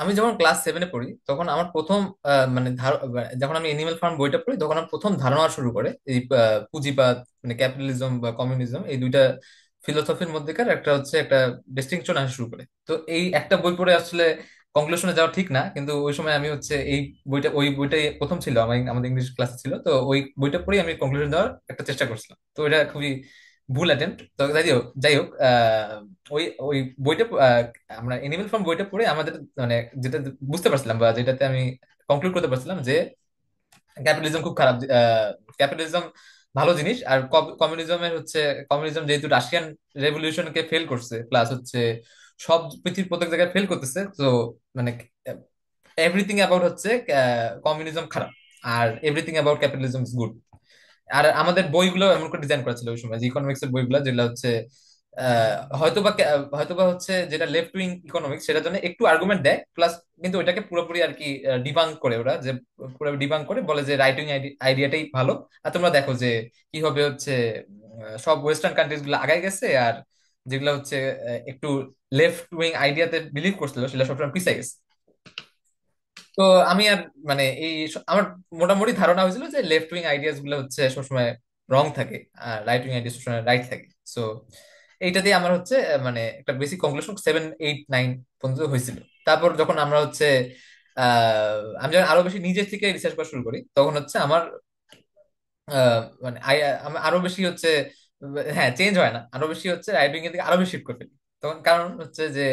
আমি যখন ক্লাস 7-এ পড়ি তখন আমার প্রথম মানে যখন আমি এনিম্যাল ফার্ম বইটা পড়ি তখন আমার প্রথম ধারণা শুরু করে এই পুঁজিবাদ, মানে ক্যাপিটালিজম বা কমিউনিজম, এই দুইটা ফিলোসফির মধ্যেকার একটা হচ্ছে একটা ডিস্টিংশন আসা শুরু করে। তো এই একটা বই পড়ে আসলে কনক্লুশনে যাওয়া ঠিক না, কিন্তু ওই সময় আমি হচ্ছে ওই বইটাই প্রথম ছিল আমাদের ইংলিশ ক্লাসে ছিল, তো ওই বইটা পড়েই আমি কনক্লুশন দেওয়ার একটা চেষ্টা করছিলাম। তো এটা খুবই ভুল অ্যাটেম্প্ট। তো যাই হোক ওই ওই বইটা আমরা এনিমেল ফার্ম বইটা পড়ে আমাদের মানে যেটা বুঝতে পারছিলাম বা যেটাতে আমি কনক্লুড করতে পারছিলাম যে ক্যাপিটালিজম খুব খারাপ। ক্যাপিটালিজম ভালো জিনিস, আর কমিউনিজমের হচ্ছে কমিউনিজম যেহেতু রাশিয়ান রেভলিউশনকে ফেল করছে, প্লাস হচ্ছে সব পৃথিবীর প্রত্যেক জায়গায় ফেল করতেছে, তো মানে এভরিথিং অ্যাবাউট হচ্ছে কমিউনিজম খারাপ, আর everything about capitalism is good. আর আমাদের বইগুলো এমন করে ডিজাইন করা ছিল ওই সময়, যে ইকোনমিক্স এর বইগুলো যেগুলো হচ্ছে হয়তোবা হচ্ছে যেটা লেফট উইং ইকোনমিক্স সেটার জন্য একটু আর্গুমেন্ট দেয়, প্লাস কিন্তু ওইটাকে পুরোপুরি আর কি ডিবাঙ্ক করে ওরা, যে পুরো ডিবাঙ্ক করে বলে যে রাইট উইং আইডিয়াটাই ভালো। আর তোমরা দেখো যে কি হবে হচ্ছে সব ওয়েস্টার্ন কান্ট্রিজ গুলো আগায় গেছে, আর যেগুলো হচ্ছে একটু লেফট উইং আইডিয়াতে বিলিভ করছিল সেগুলো সবসময় পিছিয়ে গেছে। তো আমি আর মানে আমার মোটামুটি ধারণা হয়েছিল যে লেফট উইং আইডিয়াস গুলো হচ্ছে সবসময় রং থাকে, আর রাইট উইং আইডিয়া সবসময় রাইট থাকে। সো এইটা দিয়ে আমার হচ্ছে মানে একটা বেসিক কনক্লুশন 7, 8, 9 পর্যন্ত হয়েছিল। তারপর যখন আমরা হচ্ছে আমি যখন আরো বেশি নিজের থেকে রিসার্চ করা শুরু করি তখন হচ্ছে আমার মানে আমি আরো বেশি হচ্ছে হ্যাঁ, চেঞ্জ হয় না, আরো বেশি হচ্ছে রাইট উইং এর দিকে আরো বেশি শিফট করে ফেলি। তখন কারণ হচ্ছে যে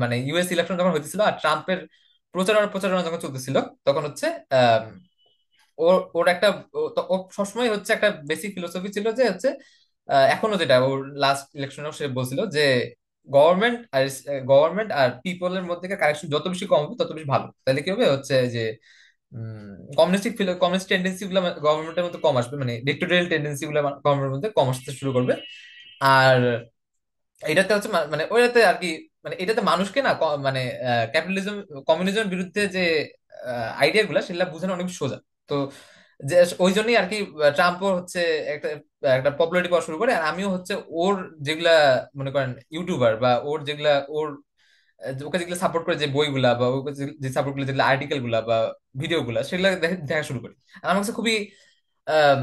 মানে ইউএস ইলেকশন যখন হইতেছিল আর ট্রাম্পের প্রচারণা প্রচারণা যখন চলতেছিল, তখন হচ্ছে আহ, ওর ওর একটা ও সবসময় হচ্ছে একটা বেসিক ফিলোসফি ছিল যে হচ্ছে এখনো যেটা ওর লাস্ট ইলেকশনেও সে বলছিল যে গভর্নমেন্ট আর পিপলের মধ্যে কানেকশন যত বেশি কম হবে তত বেশি ভালো। তাহলে কি হবে হচ্ছে যে কমিউনিস্ট টেন্ডেন্সি গুলো গভর্নমেন্টের মধ্যে কম আসবে, মানে ডিক্টেটোরিয়াল টেন্ডেন্সি গুলো গভর্নমেন্টের মধ্যে কম আসতে শুরু করবে। আর এটাতে হচ্ছে মানে ওইটাতে আর কি, মানে এটাতে মানুষকে না মানে ক্যাপিটালিজম কমিউনিজমের বিরুদ্ধে যে আইডিয়া গুলা সেগুলা বোঝানো অনেক সোজা। তো যে ওই জন্যই আর কি ট্রাম্পও হচ্ছে একটা একটা পপুলারিটি পাওয়া শুরু করে। আর আমিও হচ্ছে ওর যেগুলা মনে করেন ইউটিউবার বা ওর যেগুলা ওকে যেগুলো সাপোর্ট করে যে বইগুলা বা ওকে যে সাপোর্ট করে যেগুলো আর্টিকেল গুলা বা ভিডিও গুলা সেগুলো দেখা শুরু করি। আর আমার কাছে খুবই আম,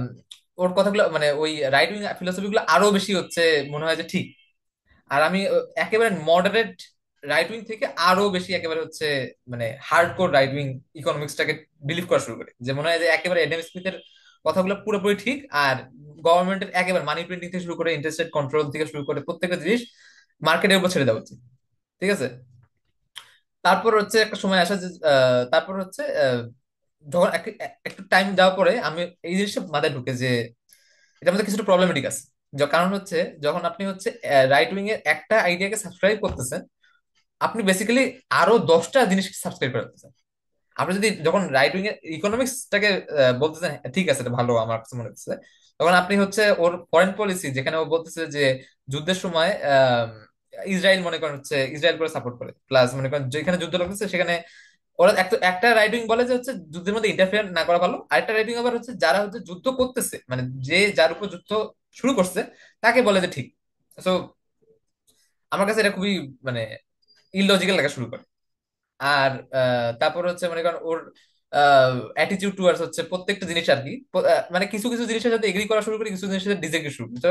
ওর কথাগুলো মানে ওই রাইট উইং ফিলোসফি গুলো আরো বেশি হচ্ছে মনে হয় যে ঠিক। আর আমি একেবারে মডারেট রাইট উইং থেকে আরো বেশি একেবারে হচ্ছে মানে হার্ড কোর রাইট উইং ইকোনমিক্সটাকে বিলিভ করা শুরু করে, যে মনে হয় যে একেবারে এডাম স্মিথের কথাগুলো পুরোপুরি ঠিক। আর গভর্নমেন্টের একেবারে মানি প্রিন্টিং থেকে শুরু করে ইন্টারেস্ট রেট কন্ট্রোল থেকে শুরু করে প্রত্যেকটা জিনিস মার্কেটের উপর ছেড়ে দেওয়া উচিত। ঠিক আছে। তারপর হচ্ছে একটা সময় আসা যে তারপর হচ্ছে যখন একটু টাইম যাওয়ার পরে আমি এই জিনিসটা মাথায় ঢুকে যে এটার মধ্যে কিছুটা প্রবলেমেটিক আছে। কারণ হচ্ছে যখন আপনি হচ্ছে রাইট উইং এর একটা আইডিয়াকে সাবস্ক্রাইব করতেছেন, আপনি বেসিক্যালি আরো 10টা জিনিস সাবস্ক্রাইব করতেছেন। আপনি যদি যখন রাইট উইং এর ইকোনমিক্সটাকে বলতেছেন "হ্যাঁ, ঠিক আছে, এটা ভালো আমার কাছে মনে হচ্ছে", তখন আপনি হচ্ছে ওর ফরেন পলিসি যেখানে ও বলতেছে যে যুদ্ধের সময় ইসরায়েল মনে করেন হচ্ছে ইসরায়েল করে সাপোর্ট করে, প্লাস মনে করেন যেখানে যুদ্ধ লাগতেছে সেখানে ওরা একটা রাইট উইং বলে যে হচ্ছে যুদ্ধের মধ্যে ইন্টারফেয়ার না করা ভালো, আরেকটা রাইট উইং আবার হচ্ছে যারা হচ্ছে যুদ্ধ করতেছে মানে যে যার উপর যুদ্ধ শুরু করছে তাকে বলে যে ঠিক। তো আমার কাছে এটা খুবই মানে ইললজিক্যাল লাগা শুরু করে। আর তারপর হচ্ছে মনে করেন ওর অ্যাটিটিউড টুয়ার্ডস হচ্ছে প্রত্যেকটা জিনিস আর কি মানে কিছু কিছু জিনিসের সাথে এগ্রি করা শুরু করি, কিছু জিনিসের সাথে ডিসএগ্রি শুরু করি। তো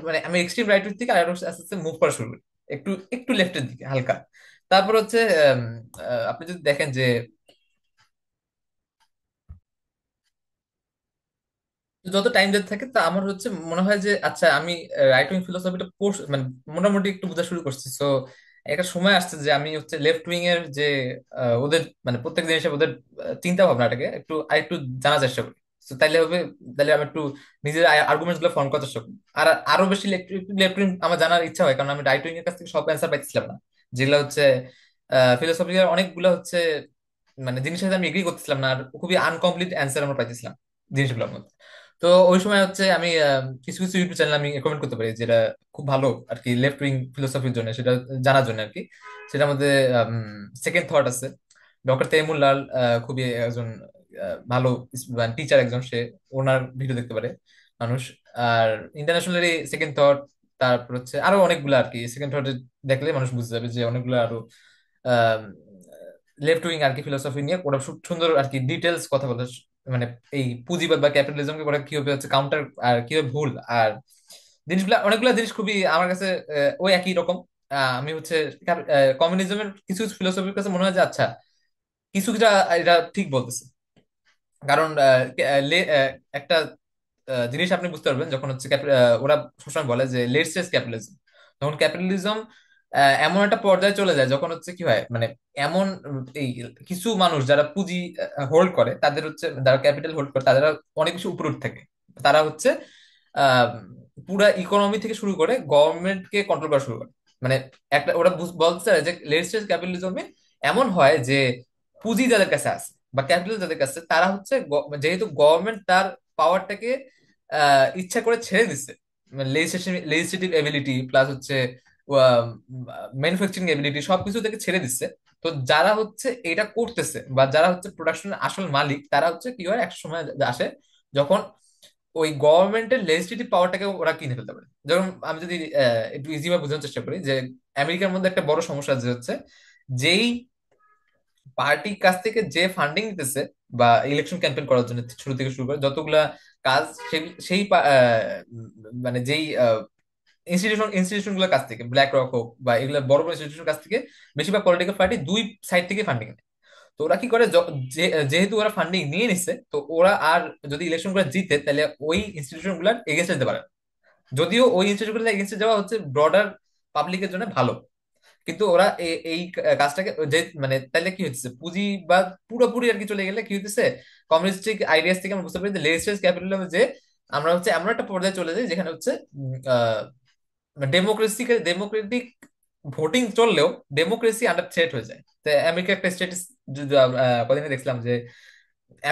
মানে আমি এক্সট্রিম রাইট থেকে আর আস্তে আস্তে মুভ করা শুরু করি একটু একটু লেফটের দিকে হালকা। তারপর হচ্ছে আপনি যদি দেখেন যে যত টাইম যেতে থাকে তা আমার হচ্ছে মনে হয় যে আচ্ছা আমি রাইট উইং ফিলোসফিটা মানে মোটামুটি একটু বোঝা শুরু করছি। তো একটা সময় আসছে যে আমি হচ্ছে লেফট উইং এর যে ওদের মানে প্রত্যেক জিনিসের ওদের চিন্তা ভাবনাটাকে একটু আরেকটু জানার চেষ্টা করি। তো তাইলে হবে, তাহলে আমি একটু নিজের আর্গুমেন্টস গুলো ফর্ম করার চেষ্টা করি। আর আরো বেশি লেফট উইং আমার জানার ইচ্ছা হয়, কারণ আমি রাইট উইং এর কাছ থেকে সব অ্যান্সার পাইছিলাম না, যেগুলো হচ্ছে ফিলোসফির অনেকগুলো হচ্ছে মানে জিনিসের সাথে আমি এগ্রি করতেছিলাম না, আর খুবই আনকমপ্লিট অ্যান্সার আমরা পাইতেছিলাম জিনিসগুলোর মধ্যে। তো ওই সময় হচ্ছে আমি কিছু কিছু ইউটিউব চ্যানেল আমি রেকমেন্ড করতে পারি যেটা খুব ভালো আর কি লেফট উইং ফিলোসফির জন্য, সেটা জানার জন্য আর কি। সেটার মধ্যে সেকেন্ড থট আছে। ডক্টর তৈমুর লাল খুবই একজন ভালো টিচার একজন, সে ওনার ভিডিও দেখতে পারে মানুষ। আর ইন্টারন্যাশনালি সেকেন্ড থট, তারপর হচ্ছে আরো অনেকগুলো আর কি সেকেন্ড থট দেখলে মানুষ বুঝতে যাবে যে অনেকগুলো আরো লেফট উইং আর কি ফিলোসফি নিয়ে ওরা সুন্দর আর কি ডিটেলস কথা বলে, মানে এই পুঁজিবাদ বা ক্যাপিটালিজমকে ওরা কিভাবে হচ্ছে কাউন্টার আর কিভাবে ভুল আর জিনিসগুলা, অনেকগুলা জিনিস খুবই আমার কাছে ওই একই রকম। আমি হচ্ছে কমিউনিজমের কিছু কিছু ফিলোসফির কাছে মনে হয় যে আচ্ছা কিছু কিছু এটা ঠিক বলতেছে। কারণ একটা জিনিস আপনি বুঝতে পারবেন যখন হচ্ছে ওরা সবসময় বলে যে লেট স্টেজ ক্যাপিটালিজম, তখন ক্যাপিটালিজম এমন একটা পর্যায়ে চলে যায় যখন হচ্ছে কি হয় মানে এমন এই কিছু মানুষ যারা পুঁজি হোল্ড করে, তাদের হচ্ছে যারা ক্যাপিটাল হোল্ড করে তাদের অনেক বেশি উপরে উঠে থাকে। তারা হচ্ছে আহ পুরা ইকোনমি থেকে শুরু করে গভর্নমেন্টকে কন্ট্রোল করা শুরু করে। মানে একটা ওরা বলতে চায় যে লেট স্টেজ ক্যাপিটালিজমে এমন হয় যে পুঁজি যাদের কাছে আছে বা ক্যাপিটাল যাদের কাছে, তারা হচ্ছে যেহেতু গভর্নমেন্ট তার পাওয়ারটাকে ইচ্ছা করে ছেড়ে দিচ্ছে, লেজিসলেটিভ এবিলিটি প্লাস হচ্ছে ম্যানুফ্যাকচারিং এবিলিটি সবকিছু থেকে ছেড়ে দিচ্ছে। তো যারা হচ্ছে এটা করতেছে বা যারা হচ্ছে প্রোডাকশনের আসল মালিক, তারা হচ্ছে কি হয় একটা সময় আসে যখন ওই গভর্নমেন্টের লেজিসলেটিভ পাওয়ারটাকে ওরা কিনে ফেলতে পারে। যেমন আমি যদি একটু ইজি ভাবে বোঝানোর চেষ্টা করি যে আমেরিকার মধ্যে একটা বড় সমস্যা যে হচ্ছে যেই পার্টির কাছ থেকে যে ফান্ডিং দিতেছে বা ইলেকশন ক্যাম্পেইন করার জন্য শুরু থেকে শুরু করে যতগুলা কাজ, সেই মানে যেই ইনস্টিটিউশন গুলোর কাছ থেকে, ব্ল্যাক রক হোক বা এগুলো বড় বড় ইনস্টিটিউশন কাছ থেকে বেশিরভাগ পলিটিক্যাল পার্টি দুই সাইড থেকে ফান্ডিং নেয়। তো ওরা কি করে যেহেতু ওরা ফান্ডিং নিয়ে নিচ্ছে, তো ওরা আর যদি ইলেকশন গুলো জিতে তাহলে ওই ইনস্টিটিউশন গুলার এগেনস্টে যেতে পারে না। যদিও ওই ইনস্টিটিউশন গুলো এগেনস্টে যাওয়া হচ্ছে ব্রডার পাবলিকের জন্য ভালো, কিন্তু ওরা এই কাজটাকে যে মানে তাহলে কি হচ্ছে পুঁজি বা পুরোপুরি আর কি চলে গেলে কি হচ্ছে কমিউনিস্টিক আইডিয়াস থেকে আমরা বুঝতে পারি যে লেজিসলেটিভ ক্যাপিটালিজম যে আমরা হচ্ছে এমন একটা পর্যায়ে চলে যাই যেখানে হচ্ছে ডেমোক্রেটিক ভোটিং চললেও ডেমোক্রেসি আন্ডার থ্রেট হয়ে যায়। তো আমেরিকা একটা স্ট্যাটিস কদিনে দেখলাম যে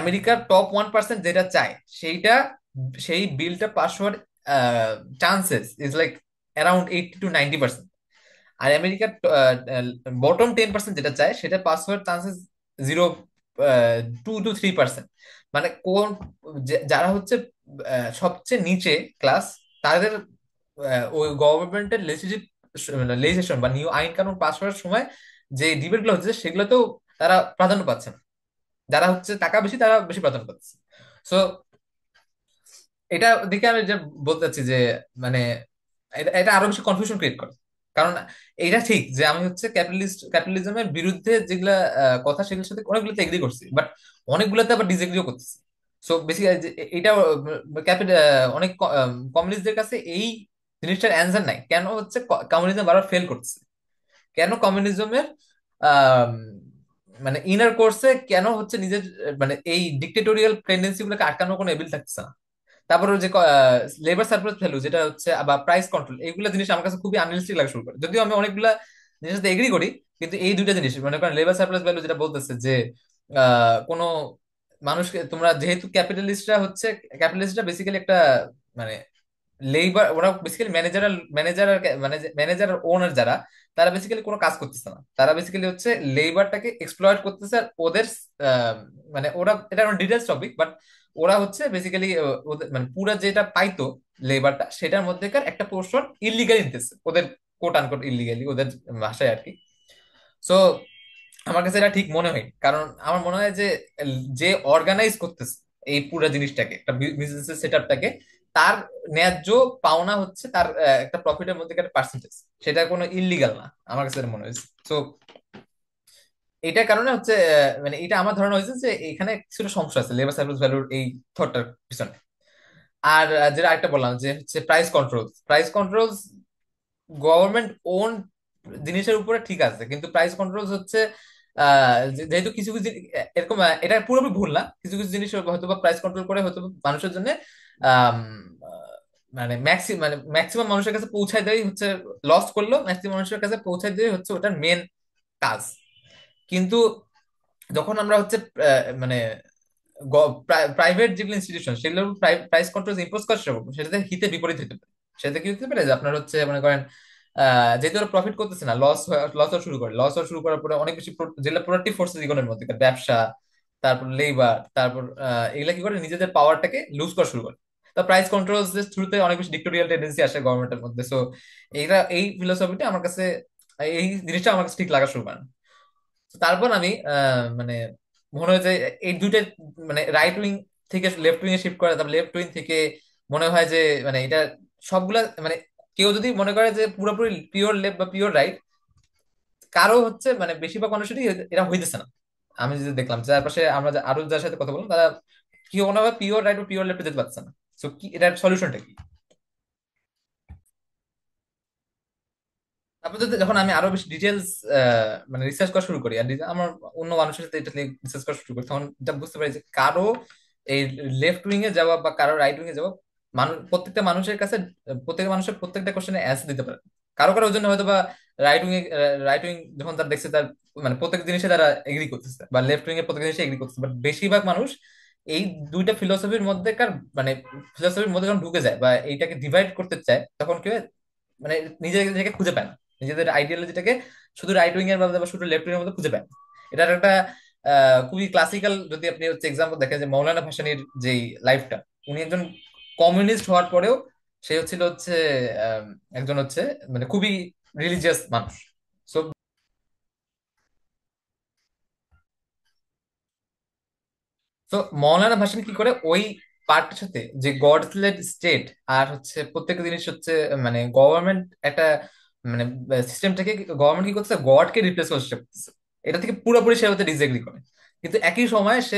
আমেরিকার টপ 1% যেটা চায় সেইটা, সেই বিলটা পাস হওয়ার chances is like around 80 to 90%। আর আমেরিকার বটম 10% যেটা চায় সেটা পাস হওয়ার চান্সেস 0.2 to 3%। মানে কোন যারা হচ্ছে সবচেয়ে নিচে ক্লাস, তাদের ওই গভর্নমেন্টের লেজিসলেশন বা নিউ আইন কানুন পাস হওয়ার সময় যে ডিবেট গুলো হচ্ছে সেগুলোতেও তারা প্রাধান্য পাচ্ছে না। যারা হচ্ছে টাকা বেশি তারা বেশি প্রাধান্য পাচ্ছে। সো এটা দেখে আমি যে বলতে চাচ্ছি যে মানে এটা এটা আরো বেশি কনফিউশন ক্রিয়েট করে। কারণ এটা ঠিক যে আমি হচ্ছে ক্যাপিটালিজমের বিরুদ্ধে যেগুলা কথা সেগুলোর সাথে অনেকগুলোতে এগ্রি করছি, বাট অনেকগুলোতে আবার ডিসএগ্রিও করতেছি। সো বেসিক্যালি এটা ক্যাপিটাল অনেক কমিউনিস্টদের কাছে এই জিনিসটার অ্যান্সার নাই কেন হচ্ছে কমিউনিজম বারবার ফেল করছে, কেন কমিউনিজমের আহ মানে ইনার কোর্সে কেন হচ্ছে নিজের মানে এই ডিক্টেটোরিয়াল টেন্ডেন্সি গুলোকে আটকানোর কোনো এবিল থাকছে না। তারপরে ওই যে লেবার সারপ্লাস ভ্যালু যেটা হচ্ছে বা প্রাইস কন্ট্রোল, এইগুলো জিনিস আমার কাছে খুবই আনরিয়ালিস্টিক লাগা শুরু করে। যদিও আমি অনেকগুলা জিনিসের সাথে এগ্রি করি, কিন্তু এই দুইটা জিনিস মনে করেন লেবার সারপ্লাস ভ্যালু যেটা বলতেছে যে কোনো মানুষকে তোমরা যেহেতু ক্যাপিটালিস্টরা বেসিক্যালি একটা মানে লেবার, ওরা বেসিক্যালি ম্যানেজার আর ওনার যারা, তারা বেসিক্যালি কোনো কাজ করতেছে না, তারা বেসিক্যালি হচ্ছে লেবারটাকে এক্সপ্লয়েট করতেছে। আর ওদের আহ, মানে ওরা এটা ডিটেলস টপিক, বাট ওরা হচ্ছে বেসিক্যালি ওদের মানে পুরা যেটা পাইতো লেবারটা সেটার মধ্যেকার একটা পোর্শন ইলিগালি নিতেছে ওদের, কোট আনকোট ইলিগালি ওদের ভাষায় আর কি। সো আমার কাছে এটা ঠিক মনে হয়, কারণ আমার মনে হয় যে যে অর্গানাইজ করতেছে এই পুরো জিনিসটাকে, একটা বিজনেস সেটআপটাকে, তার ন্যায্য পাওনা হচ্ছে তার একটা প্রফিটের মধ্যে একটা পার্সেন্টেজ, সেটা কোনো ইলিগাল না। আমার কাছে এটা মনে হয়েছে। তো এটার কারণে হচ্ছে মানে এটা আমার ধারণা হয়েছে যে এখানে কিছুটা সমস্যা আছে লেবার সার্ভিস ভ্যালুর এই থটটার পিছনে। আর যেটা আরেকটা বললাম যে হচ্ছে প্রাইস কন্ট্রোল গভর্নমেন্ট ওন জিনিসের উপরে ঠিক আছে, কিন্তু প্রাইস কন্ট্রোল হচ্ছে যেহেতু কিছু কিছু এরকম এটা পুরোপুরি ভুল না, কিছু কিছু জিনিস হয়তো বা প্রাইস কন্ট্রোল করে হয়তো বা মানুষের জন্য আম, মানে ম্যাক্সিমাম মানুষের কাছে পৌঁছায় দেওয়াই হচ্ছে, লস করলেও ম্যাক্সিমাম মানুষের কাছে পৌঁছায় দেওয়াই হচ্ছে ওটার মেন কাজ। কিন্তু যখন আমরা হচ্ছে মানে প্রাইভেট যেগুলো ইনস্টিটিউশন সেগুলোর প্রাইস কন্ট্রোল ইম্পোজ করা শুরু করবো, সেটাতে হিতে বিপরীত হতে পারে। সেটাতে কি হতে পারে যে আপনার হচ্ছে মনে করেন যেহেতু ওরা প্রফিট করতেছে না, লস হওয়া শুরু করে, লস হওয়া শুরু করার পরে অনেক বেশি যেগুলো প্রোডাক্টিভ ফোর্সেস ইকোনমির মধ্যে ব্যবসা, তারপর লেবার, তারপর এগুলা কি করে নিজেদের পাওয়ারটাকে লুজ করা শুরু করে। তো প্রাইস কন্ট্রোল থ্রুতে অনেক বেশি ডিক্টোরিয়াল টেন্ডেন্সি আসে গভর্নমেন্টের মধ্যে। সো এই ফিলোসফিটা আমার কাছে, এই জিনিসটা আমার কাছে ঠিক লাগা শুরু করে। তো তারপর আমি মানে মনে হয় যে এই দুইটা মানে রাইট উইং থেকে লেফট উইং এ শিফট করা, তারপর লেফট উইং থেকে মনে হয় যে মানে এটা সবগুলা মানে কেউ যদি মনে করে যে পুরোপুরি পিওর লেফট বা পিওর রাইট, কারো হচ্ছে মানে বেশিরভাগ মানুষেরই এটা হইতেছে না। আমি যদি দেখলাম চারপাশে আমরা আরো যার সাথে কথা বললাম, তারা কেউ মনে হয় পিওর রাইট বা পিওর লেফটে যেতে পারছে না। তো কি এটার সলিউশনটা কি? তারপর যখন আমি আরো বেশি ডিটেলস মানে রিসার্চ করা শুরু করি, আর আমার অন্য মানুষের সাথে এটা নিয়ে রিসার্চ করা শুরু করি, তখন এটা বুঝতে পারি যে কারো এই লেফট উইং এ যাওয়া বা কারো রাইট উইং এ যাওয়া, মানুষ প্রত্যেকটা মানুষের কাছে প্রত্যেকটা মানুষের প্রত্যেকটা কোশ্চেনে অ্যান্সার দিতে পারে। কারো কারো জন্য হয়তো বা রাইট উইং রাইট উইং যখন তারা দেখছে তার মানে প্রত্যেক জিনিসে তারা এগ্রি করতেছে, বা লেফট উইং এর প্রত্যেক জিনিসে এগ্রি করতেছে, বাট বেশিরভাগ মানুষ এই দুইটা ফিলোসফির মধ্যেকার মানে ফিলোসফির মধ্যে যখন ঢুকে যায় বা এইটাকে ডিভাইড করতে চায়, তখন কি হয় মানে নিজেকে খুঁজে পায় না, নিজেদের আইডিওলজিটাকে শুধু রাইট উইং এর মধ্যে বা শুধু লেফট উইং এর মধ্যে খুঁজে পায় না। এটার একটা খুবই ক্লাসিক্যাল যদি আপনি হচ্ছে এক্সাম্পল দেখেন, যে মৌলানা ভাসানীর যেই লাইফটা, উনি একজন কমিউনিস্ট হওয়ার পরেও সে হচ্ছে আহ, একজন হচ্ছে মানে খুবই রিলিজিয়াস মানুষ। সো তো মৌলানা ভাসানী কি করে ওই পার্টের সাথে যে গড লেড স্টেট আর হচ্ছে প্রত্যেকটা জিনিস হচ্ছে মানে গভর্নমেন্ট একটা মানে সিস্টেমটাকে গভর্নমেন্ট কি করতেছে, গডকে রিপ্লেস করার চেষ্টা করতেছে, এটা থেকে পুরোপুরি সে হচ্ছে ডিসএগ্রি করে। কিন্তু একই সময় সে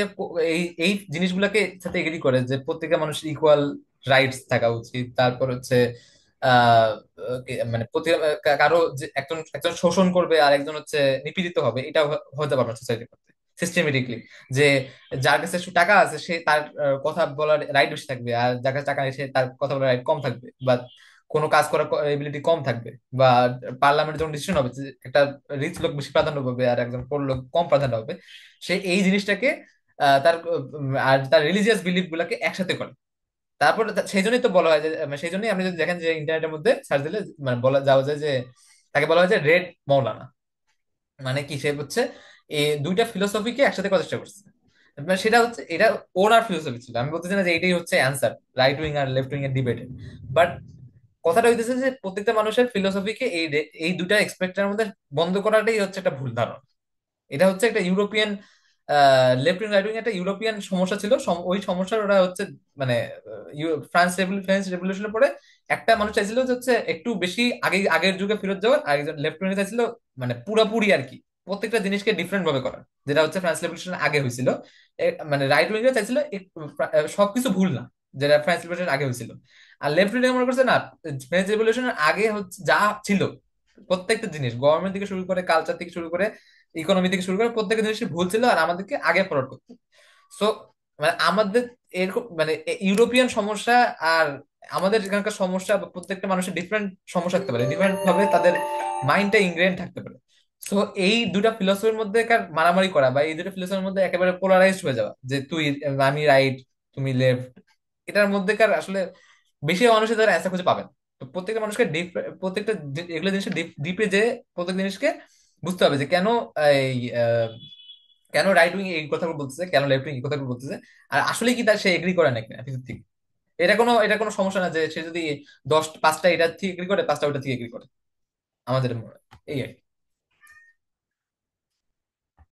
এই এই জিনিসগুলোকে সাথে এগ্রি করে যে প্রত্যেকটা মানুষের ইকুয়াল রাইটস থাকা উচিত। তারপর হচ্ছে আহ মানে কারো যে একজন একজন শোষণ করবে আর একজন হচ্ছে নিপীড়িত হবে, এটা হতে পারবে সোসাইটি করতে সিস্টেমেটিকলি। যে যার কাছে টাকা আছে সে তার কথা বলার রাইট বেশি থাকবে, আর যার কাছে টাকা নেই সে তার কথা বলার রাইট কম থাকবে, বা কোনো কাজ করার এবিলিটি কম থাকবে, বা পার্লামেন্ট যখন ডিসিশন হবে যে একটা রিচ লোক বেশি প্রাধান্য পাবে আর একজন পোর লোক কম প্রাধান্য পাবে, সে এই জিনিসটাকে তার আর তার রিলিজিয়াস বিলিফ গুলাকে একসাথে করে। তারপর সেই জন্যই তো বলা হয় যে সেই জন্যই আপনি যদি দেখেন যে ইন্টারনেটের মধ্যে সার্চ দিলে মানে বলা যাওয়া যায় যে তাকে বলা হয় যে রেড মৌলানা। মানে কি, সে হচ্ছে এই দুইটা ফিলোসফিকে একসাথে করার চেষ্টা করছে। মানে সেটা হচ্ছে এটা ওনার ফিলোসফি ছিল, আমি বলতেছি না যে এটাই হচ্ছে অ্যান্সার রাইট উইং আর লেফট উইং এর ডিবেটে। বাট কথাটা হইতেছে যে প্রত্যেকটা মানুষের ফিলোসফিকে এই দুইটা এক্সপেক্টের মধ্যে বন্ধ করাটাই হচ্ছে একটা ভুল ধারণা। এটা হচ্ছে একটা European left wing right wing একটা ইউরোপিয়ান সমস্যা ছিল। ওই সমস্যার ওরা হচ্ছে মানে ফ্রেঞ্চ রেভলিউশনের পরে একটা মানুষ চাইছিল যে হচ্ছে একটু বেশি আগের যুগে ফেরত যাওয়ার, আর একজন লেফট উইং চাইছিল মানে পুরাপুরি আর কি প্রত্যেকটা জিনিসকে ডিফারেন্ট ভাবে করা, যেটা হচ্ছে ফ্রান্স রেভলিউশনের আগে হয়েছিল। মানে রাইট উইং চাইছিল সবকিছু ভুল না, যেটা ফ্রান্স রেভলিউশনের আগে হয়েছিল। আর লেফট উইং মনে করছে না, ফ্রেঞ্চ রেভলিউশনের আগে হচ্ছে যা ছিল প্রত্যেকটা জিনিস গভর্নমেন্ট থেকে শুরু করে কালচার থেকে শুরু করে ইকোনমি থেকে শুরু করে প্রত্যেকটা জিনিসই ভুল ছিল, আর আমাদেরকে আগে ফরওয়ার্ড করতে। সো মানে আমাদের এরকম মানে ইউরোপিয়ান সমস্যা আর আমাদের এখানকার সমস্যা বা প্রত্যেকটা মানুষের ডিফারেন্ট সমস্যা থাকতে পারে, ডিফারেন্ট ভাবে তাদের মাইন্ডটা ইনগ্রেন থাকতে পারে। সো এই দুটা ফিলোসফির মধ্যে মারামারি করা বা এই দুটা ফিলোসফির মধ্যে একেবারে পোলারাইজড হয়ে যাওয়া যে তুই আমি রাইট তুমি লেফট, এটার মধ্যেকার আসলে বেশি মানুষের দ্বারা অ্যান্সার খুঁজে পাবেন। তো প্রত্যেকটা মানুষকে ডিপ প্রত্যেকটা এগুলো জিনিসের ডিপে যে প্রত্যেক জিনিসকে বুঝতে হবে যে কেন এই কেন রাইট উইং এই কথাগুলো বলতেছে, কেন লেফট উইং এই কথাগুলো বলতেছে, আর আসলে কি তার সে এগ্রি করে নাকি না ভিতর থেকে। এটা কোনো সমস্যা না যে সে যদি 5টা এটা থেকে এগ্রি করে 5টা ওইটা থেকে এগ্রি করে আমাদের মনে হয়। এই আর কি।